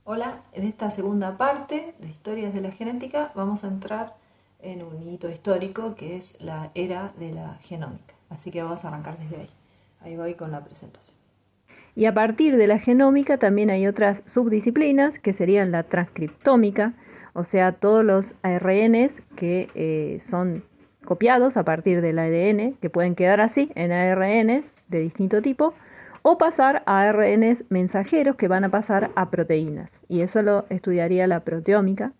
Hola, en esta segunda parte de Historias de la Genética vamos a entrar en un hito histórico que es la era de la genómica. Así que vamos a arrancar desde ahí. Ahí voy con la presentación. Y a partir de la genómica también hay otras subdisciplinas que serían la transcriptómica, o sea, todos los ARNs que son copiados a partir del ADN, que pueden quedar así en ARNs de distinto tipo, o pasar a ARNs mensajeros que van a pasar a proteínas. Y eso lo estudiaría la proteómica.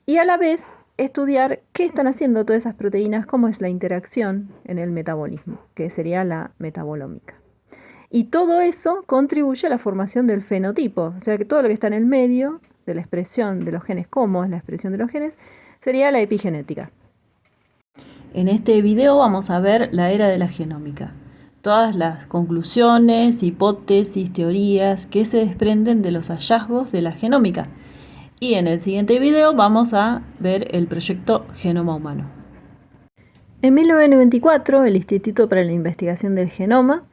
Y a la vez estudiar qué están haciendo todas esas proteínas, cómo es la interacción en el metabolismo, que sería la metabolómica. Y todo eso contribuye a la formación del fenotipo, o sea que todo lo que está en el medio de la expresión de los genes, cómo es la expresión de los genes, sería la epigenética. En este video vamos a ver la era de la genómica. Todas las conclusiones, hipótesis, teorías que se desprenden de los hallazgos de la genómica. Y en el siguiente video vamos a ver el proyecto Genoma Humano. En 1994, el Instituto para la Investigación del Genoma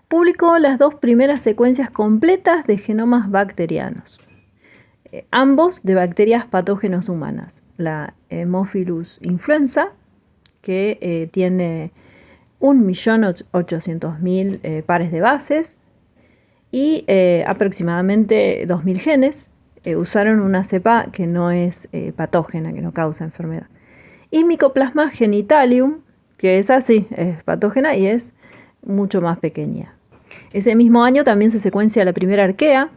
publicó las dos primeras secuencias completas de genomas bacterianos, ambos de bacterias patógenas humanas, la Haemophilus influenza, que tiene 1.800.000 pares de bases y aproximadamente 2.000 genes. Usaron una cepa que no es patógena, que no causa enfermedad. Y Mycoplasma genitalium, que es así, es patógena y es mucho más pequeña. Ese mismo año también se secuencia la primera arquea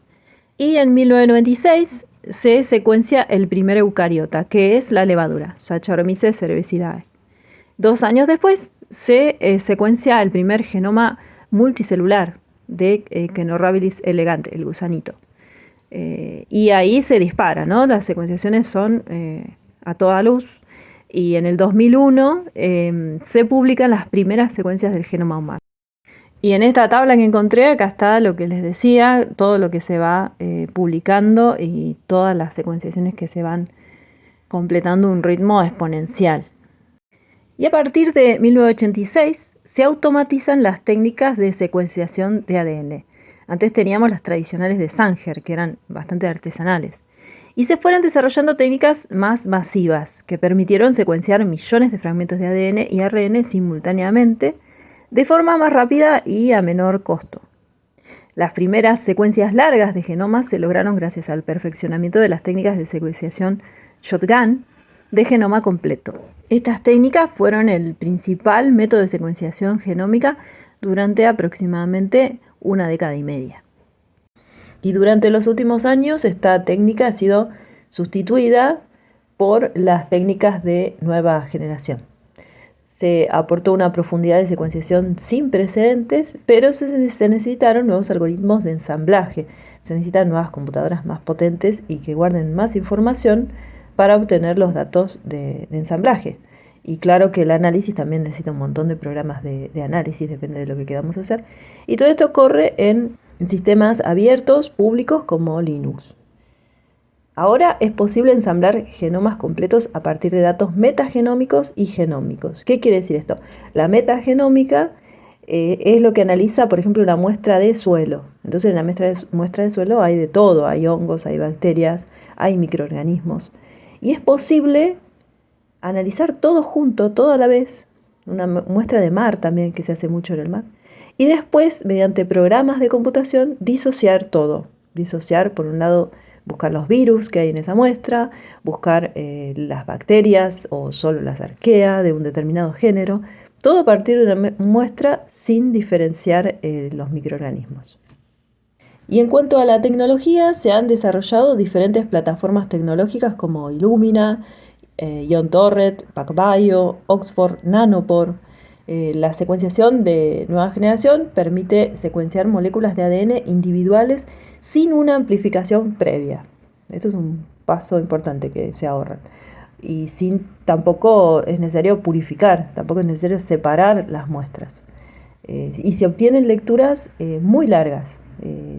y en 1996 se secuencia el primer eucariota, que es la levadura, Saccharomyces cerevisidae. 2 años después se secuencia el primer genoma multicelular de Caenorhabditis elegante, el gusanito. Y ahí se dispara, ¿no? Las secuenciaciones son a toda luz. Y en el 2001 se publican las primeras secuencias del genoma humano. Y en esta tabla que encontré, acá está lo que les decía, todo lo que se va publicando y todas las secuenciaciones que se van completando a un ritmo exponencial. Y a partir de 1986 se automatizan las técnicas de secuenciación de ADN. Antes teníamos las tradicionales de Sanger, que eran bastante artesanales. Y se fueron desarrollando técnicas más masivas, que permitieron secuenciar millones de fragmentos de ADN y ARN simultáneamente, de forma más rápida y a menor costo. Las primeras secuencias largas de genomas se lograron gracias al perfeccionamiento de las técnicas de secuenciación shotgun de genoma completo. Estas técnicas fueron el principal método de secuenciación genómica durante aproximadamente 1 década y media. Y durante los últimos años esta técnica ha sido sustituida por las técnicas de nueva generación. Se aportó una profundidad de secuenciación sin precedentes, pero se necesitaron nuevos algoritmos de ensamblaje. Se necesitan nuevas computadoras más potentes y que guarden más información para obtener los datos de ensamblaje. Y claro que el análisis también necesita un montón de programas de análisis, depende de lo que queramos hacer. Y todo esto corre en sistemas abiertos, públicos como Linux. Ahora es posible ensamblar genomas completos a partir de datos metagenómicos y genómicos. ¿Qué quiere decir esto? La metagenómica es lo que analiza, por ejemplo, una muestra de suelo. Entonces en la muestra de suelo hay de todo, hay hongos, hay bacterias, hay microorganismos. Y es posible analizar todo junto, todo a la vez, una muestra de mar también, que se hace mucho en el mar, y después, mediante programas de computación, disociar todo. Disociar, por un lado, buscar los virus que hay en esa muestra, buscar las bacterias o solo las arquea de un determinado género, todo a partir de una muestra sin diferenciar los microorganismos. Y en cuanto a la tecnología, se han desarrollado diferentes plataformas tecnológicas como Illumina, Ion Torrent, PacBio, Oxford Nanopore. La secuenciación de nueva generación permite secuenciar moléculas de ADN individuales sin una amplificación previa. Esto es un paso importante que se ahorra. Y tampoco es necesario purificar, tampoco es necesario separar las muestras. Y se obtienen lecturas muy largas.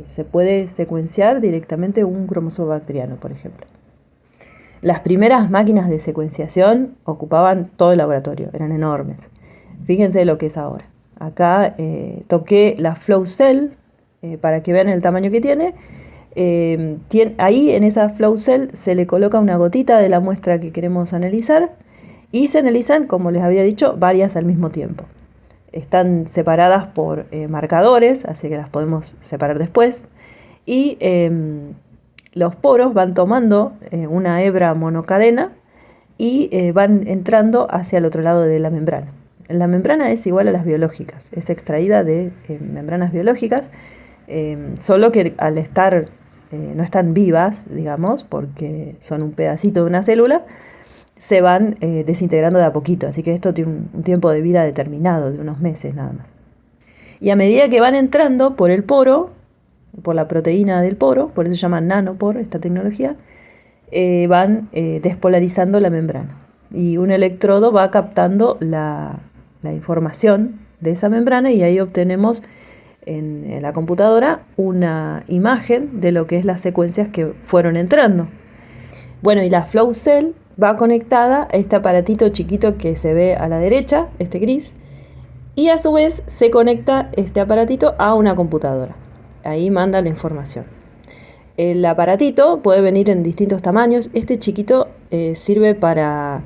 Se puede secuenciar directamente un cromosoma bacteriano, por ejemplo. Las primeras máquinas de secuenciación ocupaban todo el laboratorio, eran enormes. Fíjense lo que es ahora. Acá toqué la Flow Cell para que vean el tamaño que tiene. Ahí en esa flow cell se le coloca una gotita de la muestra que queremos analizar y se analizan, como les había dicho, varias al mismo tiempo. Están separadas por marcadores, así que las podemos separar después. Y los poros van tomando una hebra monocadena y van entrando hacia el otro lado de la membrana. La membrana es igual a las biológicas, es extraída de membranas biológicas, solo que al estar, no están vivas, digamos, porque son un pedacito de una célula, se van desintegrando de a poquito, así que esto tiene un tiempo de vida determinado, de unos meses nada más. Y a medida que van entrando por el poro, por la proteína del poro, por eso se llama nanopor esta tecnología, van despolarizando la membrana. Y un electrodo va captando la información de esa membrana y ahí obtenemos en la computadora una imagen de lo que es las secuencias que fueron entrando. Bueno, y la flow cell va conectada a este aparatito chiquito que se ve a la derecha, este gris, y a su vez se conecta este aparatito a una computadora. Ahí manda la información. El aparatito puede venir en distintos tamaños. Este chiquito sirve para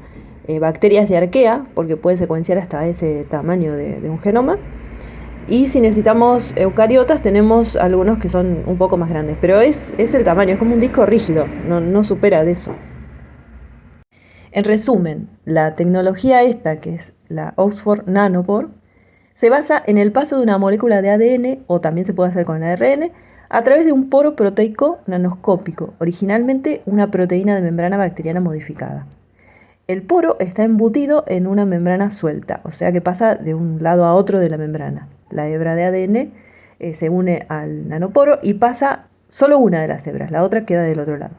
bacterias de arquea, porque puede secuenciar hasta ese tamaño de un genoma. Y si necesitamos eucariotas, tenemos algunos que son un poco más grandes, pero es el tamaño, es como un disco rígido, no supera de eso. En resumen, la tecnología esta, que es la Oxford Nanopore, se basa en el paso de una molécula de ADN, o también se puede hacer con ARN, a través de un poro proteico nanoscópico, originalmente una proteína de membrana bacteriana modificada. El poro está embutido en una membrana suelta, o sea que pasa de un lado a otro de la membrana. La hebra de ADN se une al nanoporo y pasa solo una de las hebras, la otra queda del otro lado.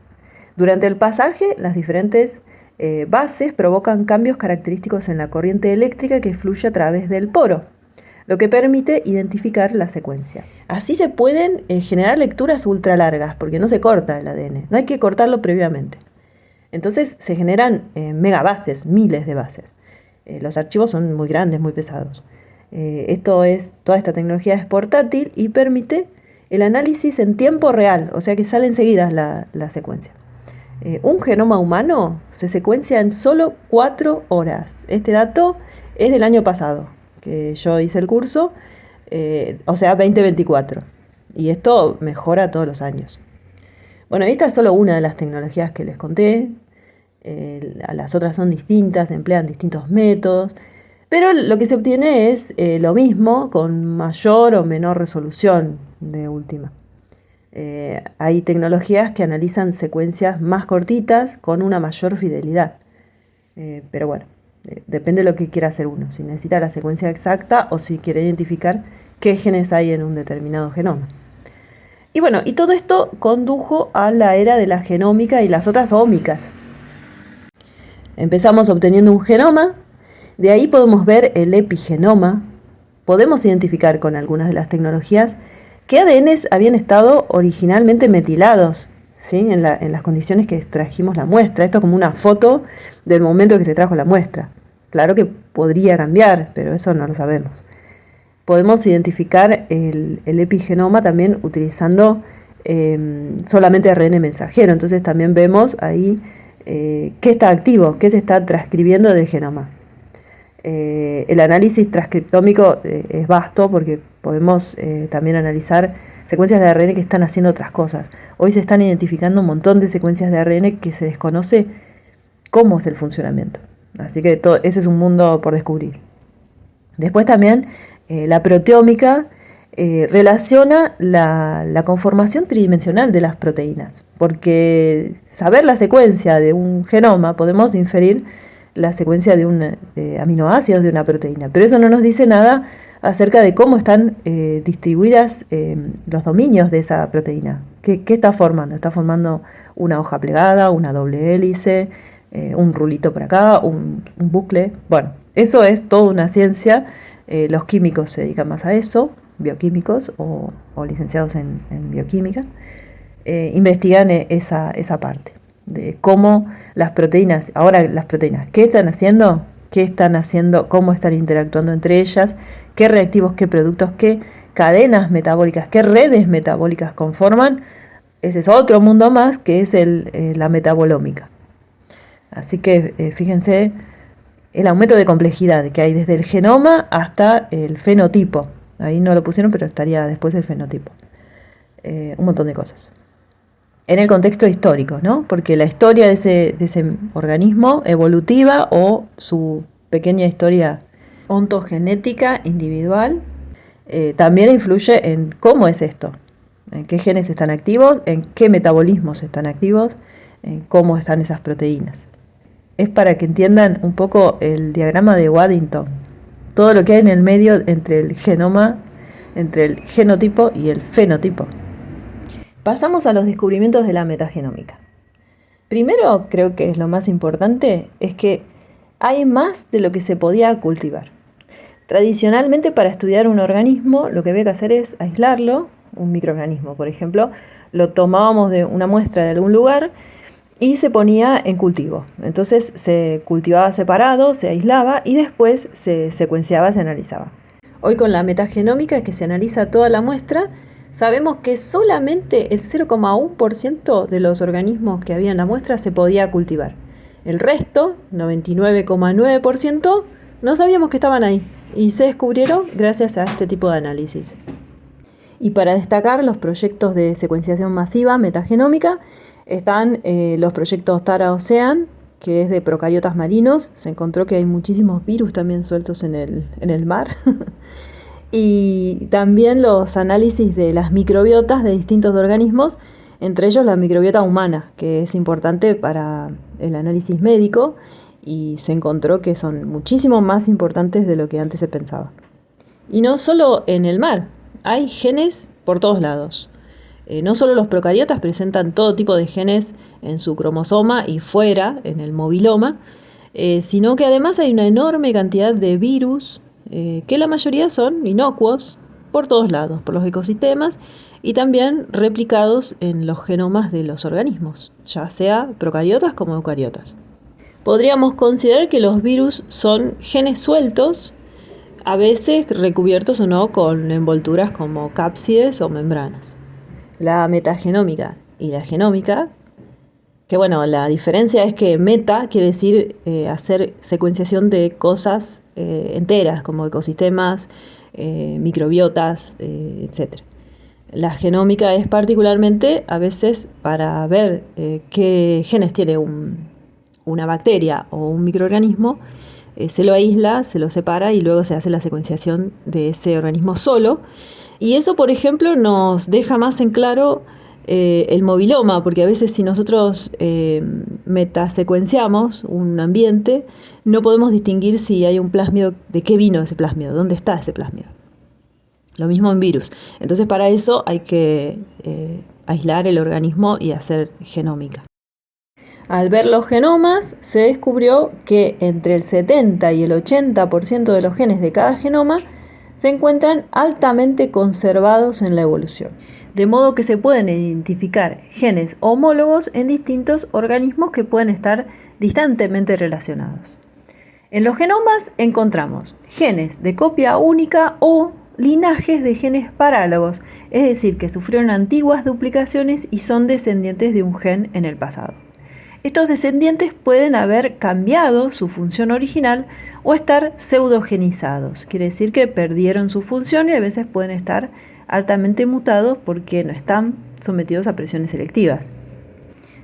Durante el pasaje, las diferentes bases provocan cambios característicos en la corriente eléctrica que fluye a través del poro, lo que permite identificar la secuencia. Así se pueden generar lecturas ultra largas, porque no se corta el ADN, no hay que cortarlo previamente. Entonces se generan megabases, miles de bases. Los archivos son muy grandes, muy pesados. Toda esta tecnología es portátil y permite el análisis en tiempo real, o sea que sale enseguida la secuencia. Un genoma humano se secuencia en solo 4 horas. Este dato es del año pasado, que yo hice el curso, o sea 2024. Y esto mejora todos los años. Bueno, esta es solo una de las tecnologías que les conté. Las otras son distintas, emplean distintos métodos, pero lo que se obtiene es lo mismo con mayor o menor resolución de última. Hay tecnologías que analizan secuencias más cortitas con una mayor fidelidad, pero bueno, depende de lo que quiera hacer uno, si necesita la secuencia exacta o si quiere identificar qué genes hay en un determinado genoma. Y bueno, y todo esto condujo a la era de la genómica y las otras ómicas. Empezamos obteniendo un genoma, de ahí podemos ver el epigenoma, podemos identificar con algunas de las tecnologías qué ADNs habían estado originalmente metilados, ¿sí? en las condiciones que extrajimos la muestra. Esto es como una foto del momento que se trajo la muestra. Claro que podría cambiar, pero eso no lo sabemos. Podemos identificar el epigenoma también utilizando solamente ARN mensajero, entonces también vemos ahí qué está activo, qué se está transcribiendo del genoma. El análisis transcriptómico es vasto porque podemos también analizar secuencias de ARN que están haciendo otras cosas. Hoy se están identificando un montón de secuencias de ARN que se desconoce cómo es el funcionamiento. Así que ese es un mundo por descubrir. Después también la proteómica relaciona la conformación tridimensional de las proteínas, porque saber la secuencia de un genoma podemos inferir la secuencia de aminoácidos de una proteína, pero eso no nos dice nada acerca de cómo están distribuidas los dominios de esa proteína. ¿Qué está formando? ¿Está formando una hoja plegada, una doble hélice, un rulito por acá, un bucle? Bueno, eso es toda una ciencia. Los químicos se dedican más a eso, bioquímicos o licenciados en bioquímica, investigan esa parte de cómo las proteínas, ¿qué están haciendo? ¿Cómo están interactuando entre ellas? ¿Qué reactivos, qué productos, qué cadenas metabólicas, qué redes metabólicas conforman ese es otro mundo más, que es la metabolómica. Así que fíjense el aumento de complejidad que hay desde el genoma hasta el fenotipo. Ahí no lo pusieron, pero estaría después el fenotipo. Un montón de cosas. En el contexto histórico, ¿no? Porque la historia de ese organismo evolutiva o su pequeña historia ontogenética individual también influye en cómo es esto, en qué genes están activos, en qué metabolismos están activos, en cómo están esas proteínas. Es para que entiendan un poco el diagrama de Waddington, todo lo que hay en el medio entre el genoma, entre el genotipo y el fenotipo. Pasamos a los descubrimientos de la metagenómica. Primero, creo que es lo más importante, es que hay más de lo que se podía cultivar. Tradicionalmente, para estudiar un organismo, lo que había que hacer es aislarlo, un microorganismo, por ejemplo, lo tomábamos de una muestra de algún lugar y se ponía en cultivo. Entonces se cultivaba separado, se aislaba y después se secuenciaba, se analizaba. Hoy con la metagenómica, que se analiza toda la muestra, sabemos que solamente el 0,1% de los organismos que había en la muestra se podía cultivar. El resto, 99,9%, no sabíamos que estaban ahí y se descubrieron gracias a este tipo de análisis. Y para destacar los proyectos de secuenciación masiva metagenómica están los proyectos Tara-Ocean, que es de procariotas marinos. Se encontró que hay muchísimos virus también sueltos en el mar. Y también los análisis de las microbiotas de distintos organismos, entre ellos la microbiota humana, que es importante para el análisis médico y se encontró que son muchísimo más importantes de lo que antes se pensaba. Y no solo en el mar, hay genes por todos lados. No solo los procariotas presentan todo tipo de genes en su cromosoma y fuera, en el mobiloma, sino que además hay una enorme cantidad de virus, que la mayoría son inocuos por todos lados, por los ecosistemas y también replicados en los genomas de los organismos, ya sea procariotas como eucariotas. Podríamos considerar que los virus son genes sueltos, a veces recubiertos o no con envolturas como cápsides o membranas. La metagenómica y la genómica, que bueno, la diferencia es que meta quiere decir hacer secuenciación de cosas enteras, como ecosistemas, microbiotas, etc. La genómica es particularmente a veces para ver qué genes tiene una bacteria o un microorganismo, se lo aísla, se lo separa y luego se hace la secuenciación de ese organismo solo. Y eso, por ejemplo, nos deja más en claro el mobiloma, porque a veces si nosotros metasecuenciamos un ambiente, no podemos distinguir si hay un plásmido, de qué vino ese plásmido, dónde está ese plásmido. Lo mismo en virus. Entonces para eso hay que aislar el organismo y hacer genómica. Al ver los genomas, se descubrió que entre el 70 y el 80% de los genes de cada genoma se encuentran altamente conservados en la evolución, de modo que se pueden identificar genes homólogos en distintos organismos que pueden estar distantemente relacionados. En los genomas encontramos genes de copia única o linajes de genes parálogos, es decir, que sufrieron antiguas duplicaciones y son descendientes de un gen en el pasado. Estos descendientes pueden haber cambiado su función original o estar pseudogenizados, quiere decir que perdieron su función y a veces pueden estar altamente mutados porque no están sometidos a presiones selectivas.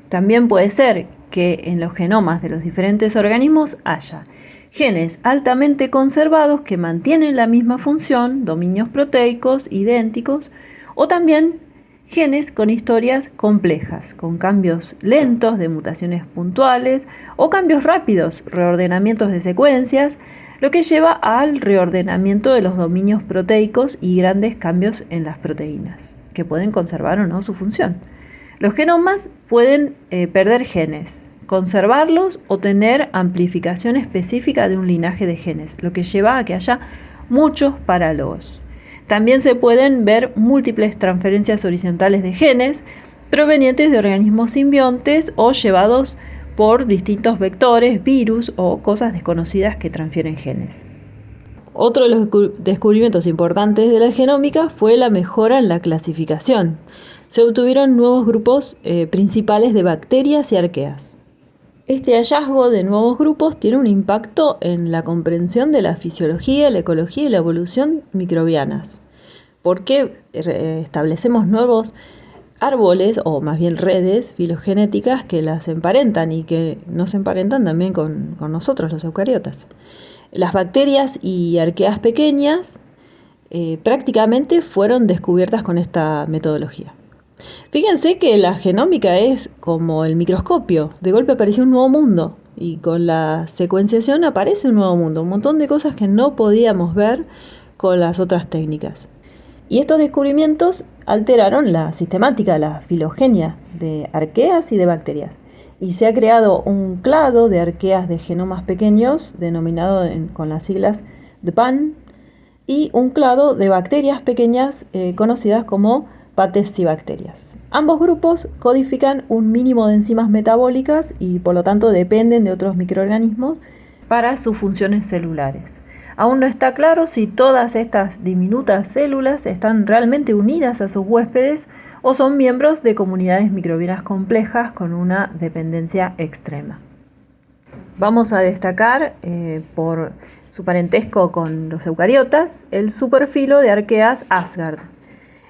También puede ser que en los genomas de los diferentes organismos haya genes altamente conservados que mantienen la misma función, dominios proteicos idénticos, o también genes con historias complejas, con cambios lentos de mutaciones puntuales o cambios rápidos, reordenamientos de secuencias, lo que lleva al reordenamiento de los dominios proteicos y grandes cambios en las proteínas, que pueden conservar o no su función. Los genomas pueden perder genes, conservarlos o tener amplificación específica de un linaje de genes, lo que lleva a que haya muchos parálogos. También se pueden ver múltiples transferencias horizontales de genes provenientes de organismos simbiontes o llevados por distintos vectores, virus o cosas desconocidas que transfieren genes. Otro de los descubrimientos importantes de la genómica fue la mejora en la clasificación. se obtuvieron nuevos grupos principales de bacterias y arqueas. Este hallazgo de nuevos grupos tiene un impacto en la comprensión de la fisiología, la ecología y la evolución microbianas, porque establecemos nuevos árboles, o más bien redes filogenéticas que las emparentan y que nos emparentan también con nosotros, los eucariotas. Las bacterias y arqueas pequeñas prácticamente fueron descubiertas con esta metodología. Fíjense que la genómica es como el microscopio, de golpe apareció un nuevo mundo y con la secuenciación aparece un nuevo mundo, un montón de cosas que no podíamos ver con las otras técnicas. Y estos descubrimientos alteraron la sistemática, la filogenia de arqueas y de bacterias. Y se ha creado un clado de arqueas de genomas pequeños, denominado con las siglas DPAN, y un clado de bacterias pequeñas conocidas como Patesibacterias. Ambos grupos codifican un mínimo de enzimas metabólicas y por lo tanto dependen de otros microorganismos para sus funciones celulares. Aún no está claro si todas estas diminutas células están realmente unidas a sus huéspedes o son miembros de comunidades microbianas complejas con una dependencia extrema. Vamos a destacar por su parentesco con los eucariotas el superfilo de arqueas Asgard.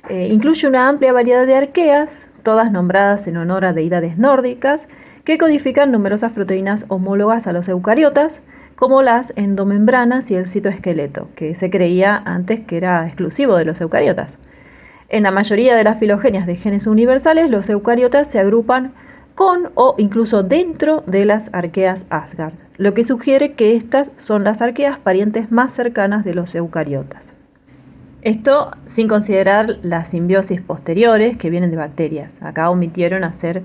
Incluye una amplia variedad de arqueas, todas nombradas en honor a deidades nórdicas, que codifican numerosas proteínas homólogas a los eucariotas, como las endomembranas y el citoesqueleto, que se creía antes que era exclusivo de los eucariotas. En la mayoría de las filogenias de genes universales, los eucariotas se agrupan con o incluso dentro de las arqueas Asgard, lo que sugiere que estas son las arqueas parientes más cercanas de los eucariotas. Esto sin considerar las simbiosis posteriores que vienen de bacterias. Acá omitieron hacer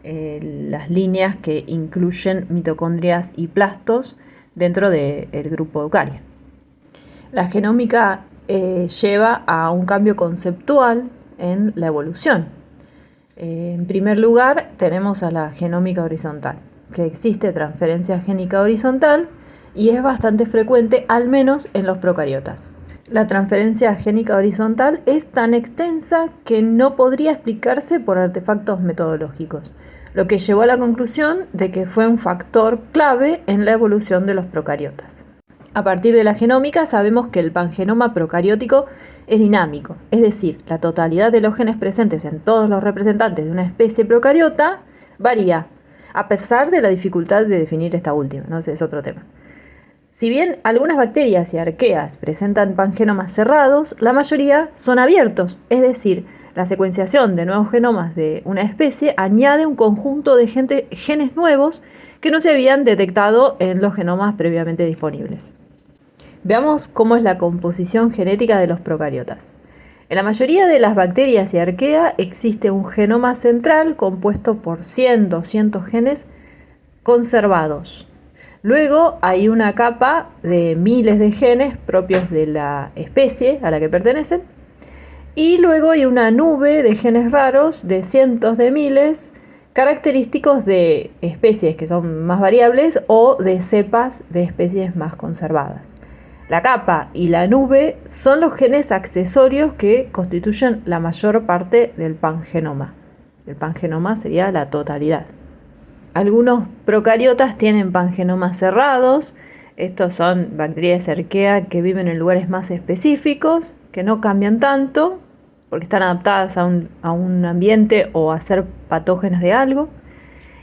las líneas que incluyen mitocondrias y plastos dentro del grupo eucario. La genómica lleva a un cambio conceptual en la evolución. En primer lugar, tenemos a la genómica horizontal, que existe transferencia génica horizontal y es bastante frecuente, al menos en los procariotas. La transferencia génica horizontal es tan extensa que no podría explicarse por artefactos metodológicos, lo que llevó a la conclusión de que fue un factor clave en la evolución de los procariotas. A partir de la genómica sabemos que el pangenoma procariótico es dinámico, es decir, la totalidad de los genes presentes en todos los representantes de una especie procariota varía, a pesar de la dificultad de definir esta última, ¿no? Ese es otro tema. Si bien algunas bacterias y arqueas presentan pangenomas cerrados, la mayoría son abiertos, es decir, la secuenciación de nuevos genomas de una especie añade un conjunto de genes nuevos que no se habían detectado en los genomas previamente disponibles. Veamos cómo es la composición genética de los procariotas. En la mayoría de las bacterias y arqueas existe un genoma central compuesto por 100-200 genes conservados. Luego hay una capa de miles de genes propios de la especie a la que pertenecen. Y luego hay una nube de genes raros de cientos de miles, característicos de especies que son más variables o de cepas de especies más conservadas. La capa y la nube son los genes accesorios que constituyen la mayor parte del pangenoma. El pangenoma sería la totalidad. Algunos procariotas tienen pangenomas cerrados. Estos son bacterias arqueas que viven en lugares más específicos, que no cambian tanto, porque están adaptadas a un ambiente o a ser patógenas de algo.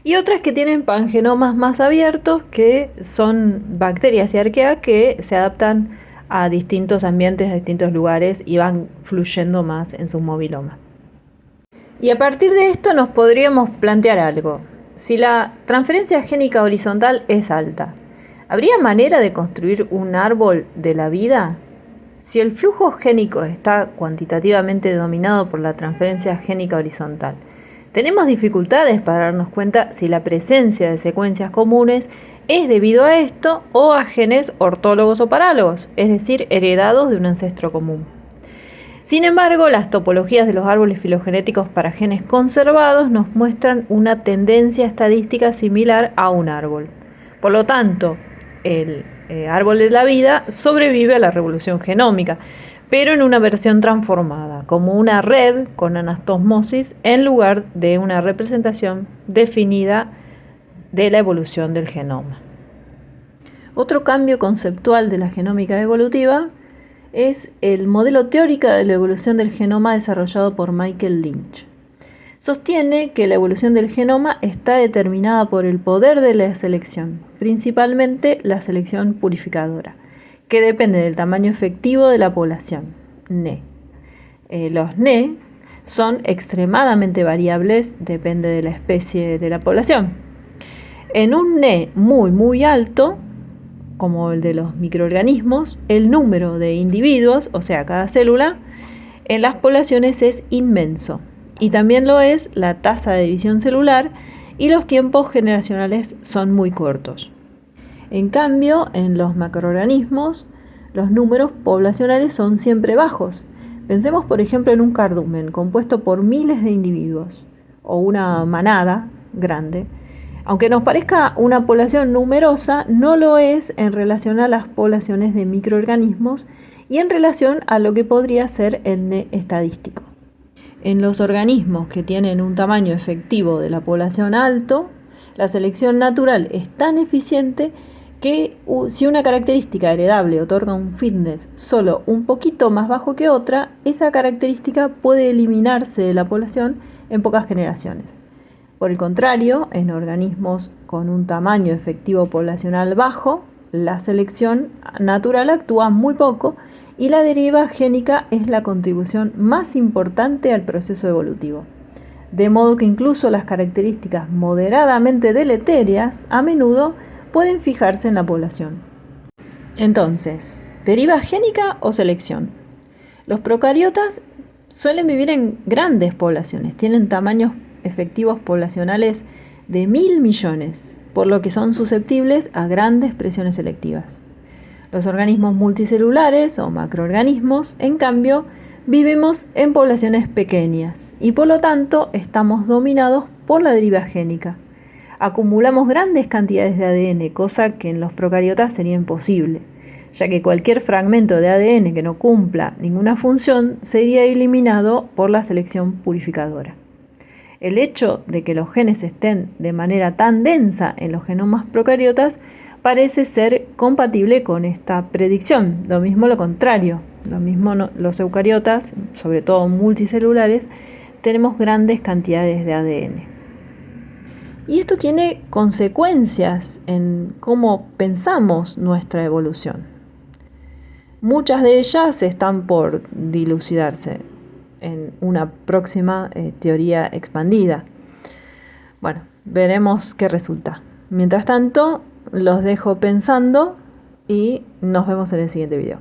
Y otras que tienen pangenomas más abiertos, que son bacterias y arqueas que se adaptan a distintos ambientes, a distintos lugares y van fluyendo más en su moviloma. Y a partir de esto nos podríamos plantear algo. Si la transferencia génica horizontal es alta, ¿habría manera de construir un árbol de la vida? Si el flujo génico está cuantitativamente dominado por la transferencia génica horizontal, tenemos dificultades para darnos cuenta si la presencia de secuencias comunes es debido a esto o a genes ortólogos o parálogos, es decir, heredados de un ancestro común. Sin embargo, las topologías de los árboles filogenéticos para genes conservados nos muestran una tendencia estadística similar a un árbol. Por lo tanto, el árbol de la vida sobrevive a la revolución genómica, pero en una versión transformada, como una red con anastomоsis en lugar de una representación definida de la evolución del genoma. Otro cambio conceptual de la genómica evolutiva es el modelo teórico de la evolución del genoma desarrollado por Michael Lynch. Sostiene que la evolución del genoma está determinada por el poder de la selección, principalmente la selección purificadora, que depende del tamaño efectivo de la población, NE. Los NE son extremadamente variables, depende de la especie de la población. En un NE muy alto, como el de los microorganismos, el número de individuos, o sea, cada célula, en las poblaciones es inmenso. Y también lo es la tasa de división celular y los tiempos generacionales son muy cortos. En cambio, en los macroorganismos, los números poblacionales son siempre bajos. Pensemos, por ejemplo, en un cardumen compuesto por miles de individuos o una manada grande. Aunque nos parezca una población numerosa, no lo es en relación a las poblaciones de microorganismos y en relación a lo que podría ser el NE estadístico. En los organismos que tienen un tamaño efectivo de la población alto, la selección natural es tan eficiente que si una característica heredable otorga un fitness solo un poquito más bajo que otra, esa característica puede eliminarse de la población en pocas generaciones. Por el contrario, en organismos con un tamaño efectivo poblacional bajo, la selección natural actúa muy poco y la deriva génica es la contribución más importante al proceso evolutivo. De modo que incluso las características moderadamente deleterias a menudo pueden fijarse en la población. Entonces, ¿deriva génica o selección? Los procariotas suelen vivir en grandes poblaciones, tienen tamaños efectivos poblacionales de 1.000 millones, por lo que son susceptibles a grandes presiones selectivas. Los organismos multicelulares o macroorganismos, en cambio, vivimos en poblaciones pequeñas y por lo tanto estamos dominados por la deriva génica. Acumulamos grandes cantidades de ADN, cosa que en los procariotas sería imposible, ya que cualquier fragmento de ADN que no cumpla ninguna función sería eliminado por la selección purificadora. El hecho de que los genes estén de manera tan densa en los genomas procariotas parece ser compatible con esta predicción. Lo mismo lo contrario. Lo mismo los eucariotas, sobre todo multicelulares, tenemos grandes cantidades de ADN. Y esto tiene consecuencias en cómo pensamos nuestra evolución. Muchas de ellas están por dilucidarse en una próxima teoría expandida. Bueno, veremos qué resulta. Mientras tanto, los dejo pensando y nos vemos en el siguiente video.